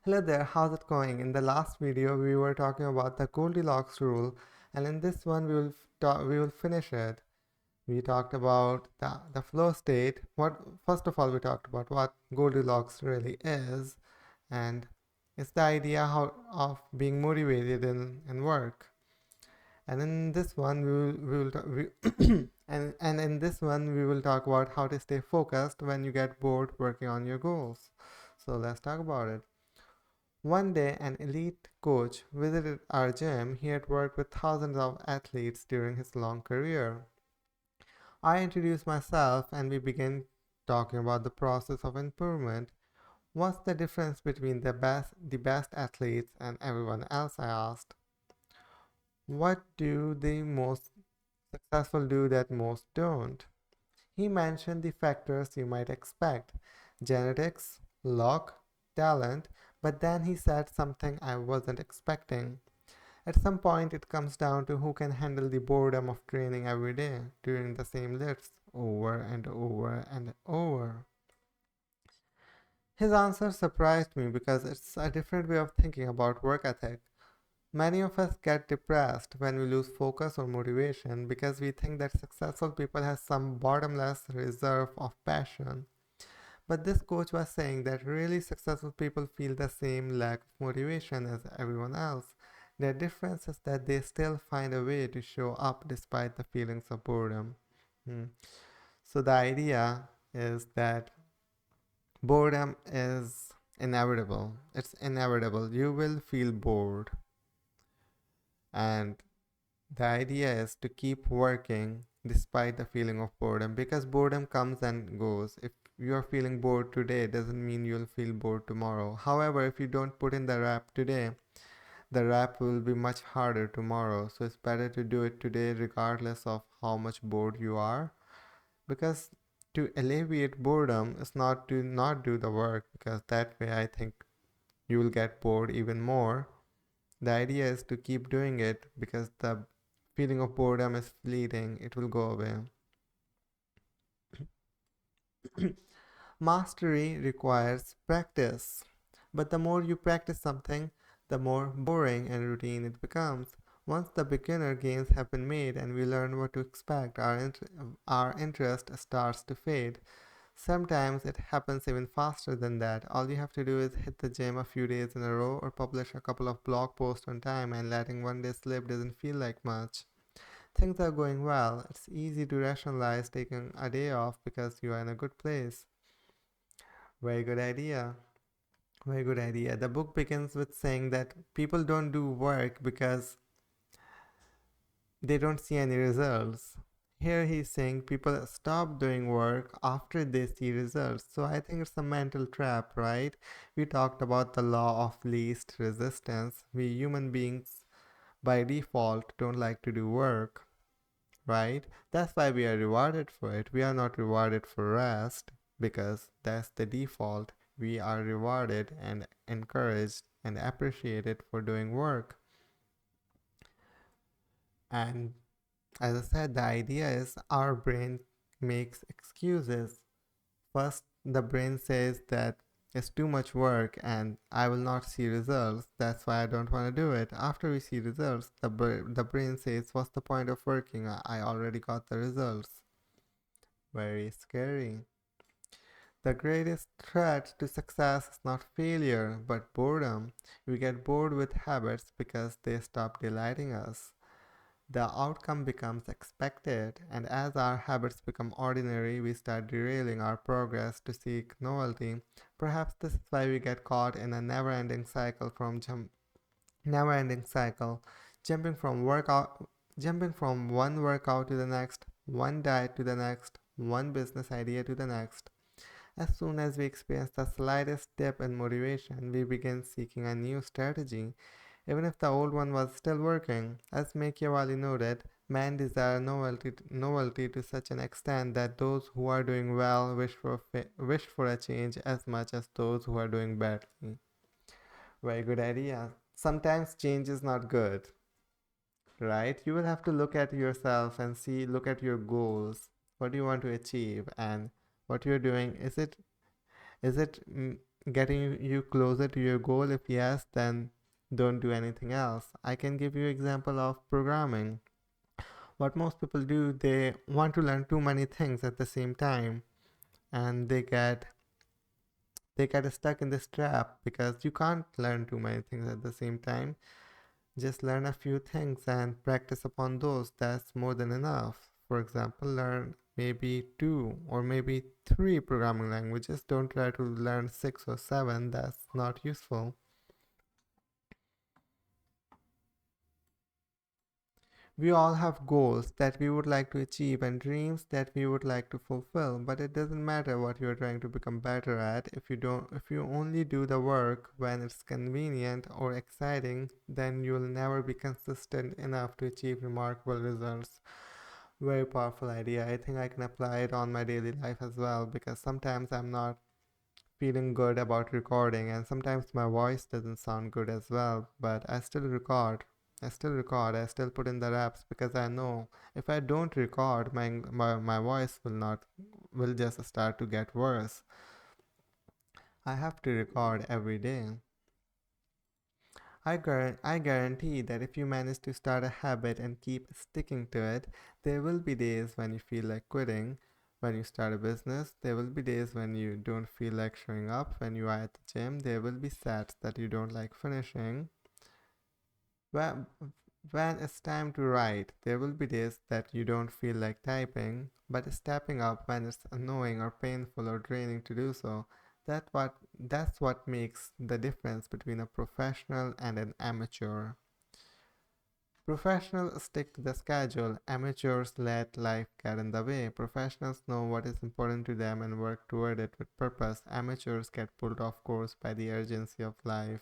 Hello there, how's it going? In the last video, we were talking about the Goldilocks rule, and in this one, we will finish it. We talked about the flow state. First of all, we talked about what Goldilocks really is, and it's the idea of being motivated in work. And in this one, and in this one, we will talk about how to stay focused when you get bored working on your goals. So let's talk about it. One day, an elite coach visited our gym. He had worked with thousands of athletes during his long career. I introduced myself and we began talking about the process of improvement. What's the difference between the best athletes and everyone else? I asked. What do the most successful do that most don't? He mentioned the factors you might expect: genetics, luck, talent, but then he said something I wasn't expecting. At some point, it comes down to who can handle the boredom of training every day, doing the same lifts over and over and over. His answer surprised me because it's a different way of thinking about work ethic. Many of us get depressed when we lose focus or motivation because we think that successful people have some bottomless reserve of passion. But this coach was saying that really successful people feel the same lack of motivation as everyone else. Their difference is that they still find a way to show up despite the feelings of boredom. Hmm. So the idea is that boredom is inevitable. It's inevitable. You will feel bored. And the idea is to keep working despite the feeling of boredom because boredom comes and goes. If you are feeling bored today, doesn't mean you'll feel bored tomorrow. However, if you don't put in the rap today, the rap will be much harder tomorrow. So it's better to do it today regardless of how much bored you are. Because to alleviate boredom is not to not do the work, because that way I think you will get bored even more. The idea is to keep doing it because the feeling of boredom is fleeting, it will go away. Mastery requires practice, but the more you practice something, the more boring and routine it becomes. Once the beginner gains have been made and we learn what to expect, our interest starts to fade. Sometimes it happens even faster than that. All you have to do is hit the gym a few days in a row or publish a couple of blog posts on time, and letting one day slip doesn't feel like much. Things are going well. It's easy to rationalize taking a day off because you are in a good place. Very good idea. Very good idea. The book begins with saying that people don't do work because they don't see any results. Here he's saying people stop doing work after they see results. So I think it's a mental trap, right? We talked about the law of least resistance. We human beings by default don't like to do work, right? That's why we are rewarded for it. We are not rewarded for rest because that's the default. We are rewarded and encouraged and appreciated for doing work. And as I said, the idea is our brain makes excuses. First, the brain says that it's too much work and I will not see results. That's why I don't want to do it. After we see results, the brain says, what's the point of working? I already got the results. Very scary. The greatest threat to success is not failure, but boredom. We get bored with habits because they stop delighting us. The outcome becomes expected, and as our habits become ordinary, we start derailing our progress to seek novelty. Perhaps this is why we get caught in a never-ending cycle, jumping from workout, jumping from one workout to the next, one diet to the next, one business idea to the next. As soon as we experience the slightest dip in motivation, we begin seeking a new strategy, even if the old one was still working. As Machiavelli noted, men desire novelty to such an extent that those who are doing well wish for a change as much as those who are doing badly. Very good idea. Sometimes change is not good, right? You will have to look at yourself and look at your goals. What do you want to achieve? And what you're doing, is it getting you closer to your goal? If yes, then don't do anything else. I can give you example of programming. What most people do, they want to learn too many things at the same time, and they get stuck in this trap because you can't learn too many things at the same time. Just learn a few things and practice upon those. That's more than enough. For example, learn maybe two or maybe three programming languages. Don't try to learn six or seven. That's not useful. We all have goals that we would like to achieve and dreams that we would like to fulfill, but it doesn't matter what you're trying to become better at. If you only do the work when it's convenient or exciting, then you'll never be consistent enough to achieve remarkable results. Very powerful idea. I think I can apply it on my daily life as well, because sometimes I'm not feeling good about recording, and sometimes my voice doesn't sound good as well, but I still record. I still put in the raps, because I know if I don't record, my voice will just start to get worse. I have to record every day. I guarantee that if you manage to start a habit and keep sticking to it, there will be days when you feel like quitting. When you start a business, there will be days when you don't feel like showing up. When you are at the gym, there will be sets that you don't like finishing. When, when it's time to write, there will be days that you don't feel like typing, but stepping up when it's annoying or painful or draining to do so. That's what makes the difference between a professional and an amateur. Professionals stick to the schedule, amateurs let life get in the way. Professionals know what is important to them and work toward it with purpose. Amateurs get pulled off course by the urgency of life.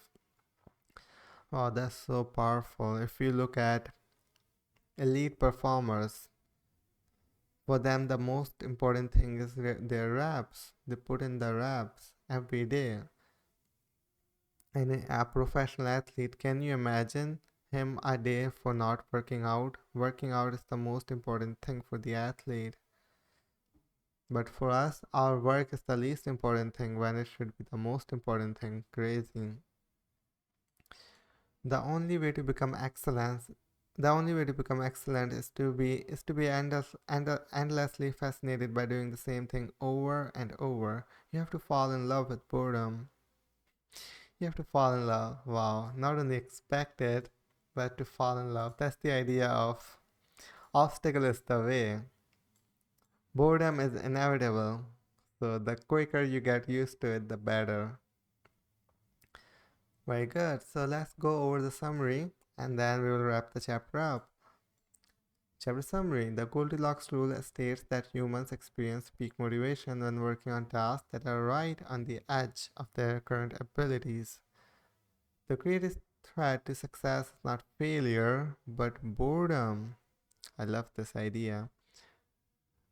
Oh, that's so powerful. If you look at elite performers, for them the most important thing is their reps. They put in the reps every day. And a professional athlete, can you imagine him a day for not working out? Working out is the most important thing for the athlete. But for us, our work is the least important thing when it should be the most important thing. Crazy. The only way to become excellence the only way to become excellent is to be endlessly fascinated by doing the same thing over and over. You have to fall in love with boredom. You have to fall in love. Wow, not only expect it, but to fall in love. That's the idea of obstacle is the way. Boredom is inevitable. So the quicker you get used to it, the better. Very good. So let's go over the summary and then we will wrap the chapter up. Chapter summary. The Goldilocks rule states that humans experience peak motivation when working on tasks that are right on the edge of their current abilities. The greatest threat to success is not failure, but boredom. I love this idea.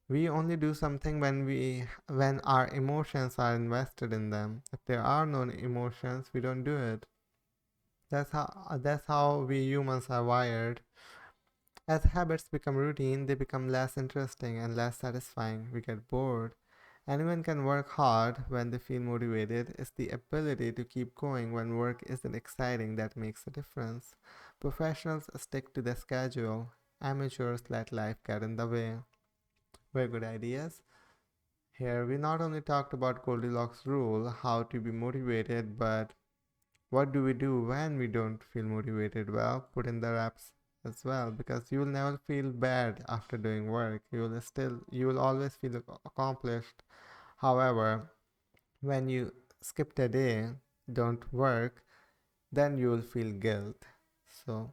We only do something when our emotions are invested in them. If there are no emotions, we don't do it. That's how we humans are wired. As habits become routine, they become less interesting and less satisfying. We get bored. Anyone can work hard when they feel motivated. It's the ability to keep going when work isn't exciting that makes a difference. Professionals stick to the schedule. Amateurs let life get in the way. Very good ideas. Here we not only talked about Goldilocks rule, how to be motivated, but what do we do when we don't feel motivated? Well, put in the reps as well, because you will never feel bad after doing work. You will always feel accomplished. However, when you skipped a day, don't work, then you will feel guilt. So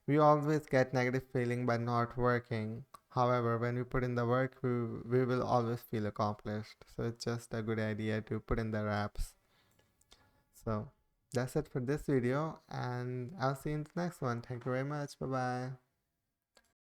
we always get negative feeling by not working. However, when we put in the work, we will always feel accomplished. So it's just a good idea to put in the reps. So that's it for this video, and I'll see you in the next one. Thank you very much. Bye bye.